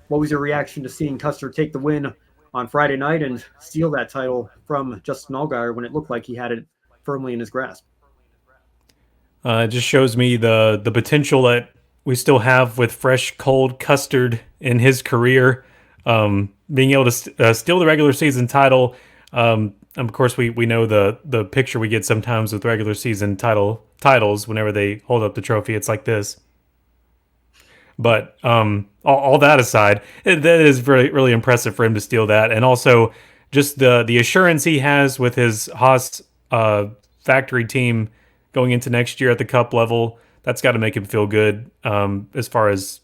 what was your reaction to seeing Custer take the win on Friday night and steal that title from Justin Allgaier when it looked like he had it firmly in his grasp? It just shows me the potential that we still have with fresh, cold custard in his career. Being able to steal the regular season title. Of course, we know the picture we get sometimes with regular season titles whenever they hold up the trophy. It's like this. But all that aside, that is really really impressive for him to steal that, and also just the assurance he has with his Haas factory team going into next year at the Cup level. That's got to make him feel good as far as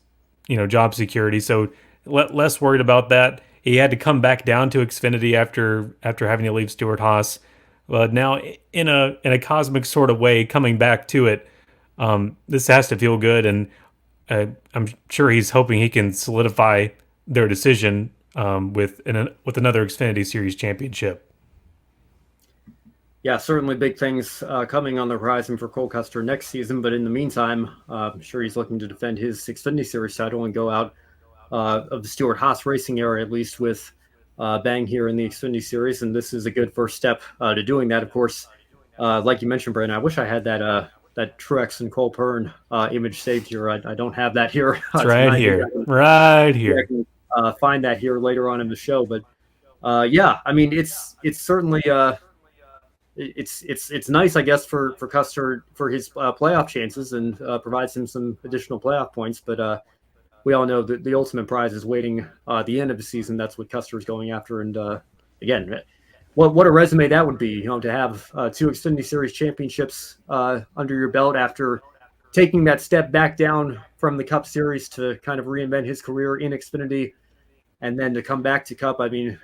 job security. So less worried about that. He had to come back down to Xfinity after having to leave Stewart Haas, but now in a cosmic sort of way, coming back to it, this has to feel good, and I'm sure he's hoping he can solidify their decision with another Xfinity Series championship. Yeah, certainly big things coming on the horizon for Cole Custer next season. But in the meantime, I'm sure he's looking to defend his Xfinity Series title and go out of the Stewart Haas racing era, at least with bang here in the Xfinity Series. And this is a good first step to doing that. Of course, like you mentioned, Brandon, I wish I had that Truex and Cole Pern image saved here. I don't have that here. It's right here. Right here. I can find that here later on in the show. But yeah, I mean, it's certainly it's nice, I guess, for Custer for his playoff chances and provides him some additional playoff points. But we all know that the ultimate prize is waiting at the end of the season. That's what Custer is going after. And again, what a resume that would be, to have two Xfinity Series championships under your belt after taking that step back down from the Cup Series to kind of reinvent his career in Xfinity. And then to come back to Cup, I mean,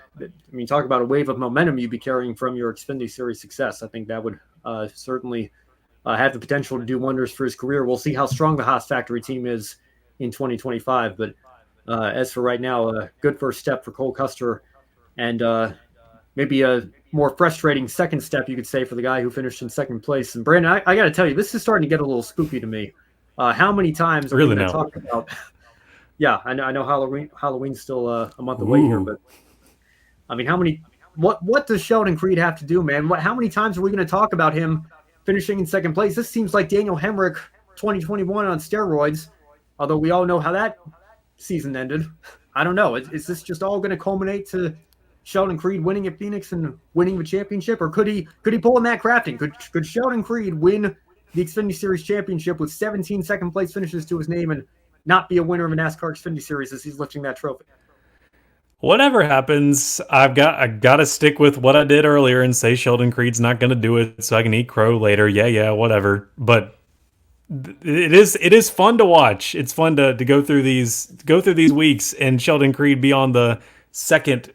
talk about a wave of momentum you'd be carrying from your Xfinity Series success. I think that would certainly have the potential to do wonders for his career. We'll see how strong the Haas factory team is in 2025. But as for right now, a good first step for Cole Custer, and maybe a more frustrating second step, you could say, for the guy who finished in second place. And Brandon, I got to tell you, this is starting to get a little spooky to me. How many times are we going to talk about? Yeah, I know Halloween's still a month away here, but I mean, what does Sheldon Creed have to do, man? How many times are we going to talk about him finishing in second place? This seems like Daniel Hemrick 2021 on steroids, although we all know how that season ended. I don't know. Is this just all going to culminate to Sheldon Creed winning at Phoenix and winning the championship, or could he pull a Matt Crafton? Could Sheldon Creed win the Xfinity Series championship with 17 second place finishes to his name and not be a winner of a NASCAR Xfinity Series as he's lifting that trophy? Whatever happens, I got to stick with what I did earlier and say Sheldon Creed's not going to do it, so I can eat crow later. Yeah, whatever. But it is fun to watch. It's fun to go through these weeks and Sheldon Creed be on the second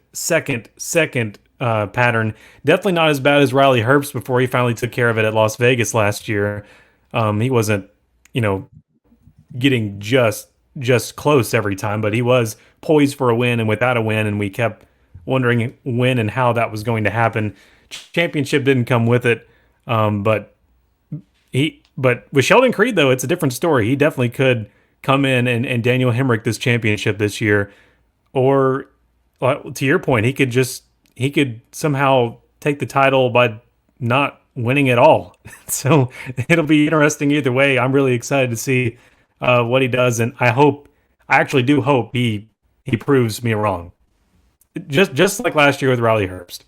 pattern. Definitely not as bad as Riley Herbst before he finally took care of it at Las Vegas last year. He wasn't, getting just close every time, but he was poised for a win and without a win, and we kept wondering when and how that was going to happen. Championship didn't come with it, but with Sheldon Creed, though, it's a different story. He definitely could come in and Daniel Hemrick this championship this year, or to your point, he could somehow take the title by not winning at all. So it'll be interesting either way. I'm really excited to see what he does, and I actually do hope he proves me wrong. Just like last year with Riley Herbst.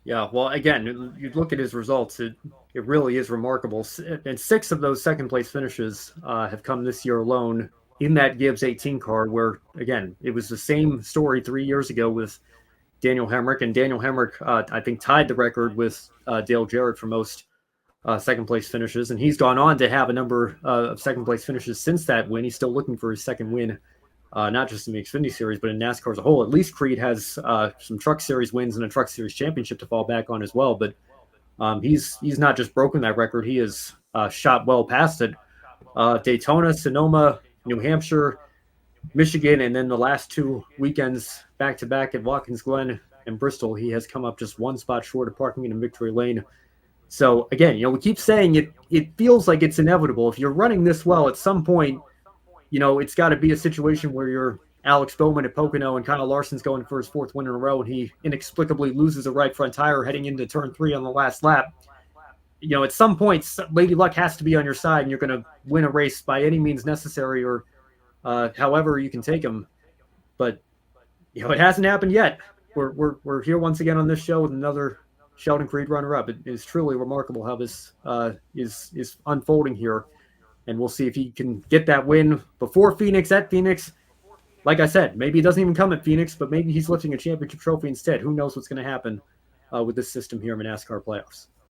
Yeah, well, again, you look at his results, it really is remarkable. And 6 of those second place finishes have come this year alone in that Gibbs 18 car, where, again, it was the same story 3 years ago with Daniel Hemrick. And Daniel Hemrick, I think, tied the record with Dale Jarrett for most second place finishes. And he's gone on to have a number of second place finishes since that win. He's still looking for his second win, not just in the Xfinity Series, but in NASCAR as a whole. At least Creed has some Truck Series wins and a Truck Series championship to fall back on as well. But he's not just broken that record. He has shot well past it. Daytona, Sonoma, New Hampshire, Michigan, and then the last 2 weekends back-to-back at Watkins Glen and Bristol, he has come up just one spot short of parking in victory lane. So, again, we keep saying it feels like it's inevitable. If you're running this well, at some point, it's got to be a situation where you're Alex Bowman at Pocono and Kyle Larson's going for his 4th win in a row, and he inexplicably loses a right front tire heading into turn 3 on the last lap. At some point, Lady Luck has to be on your side, and you're going to win a race by any means necessary, or however you can take them. But it hasn't happened yet. We're here once again on this show with another Sheldon Creed runner-up. It is truly remarkable how this is unfolding here, and we'll see if he can get that win before Phoenix at Phoenix. Like I said, maybe he doesn't even come at Phoenix, but maybe he's lifting a championship trophy instead. Who knows what's going to happen with this system here in the NASCAR playoffs.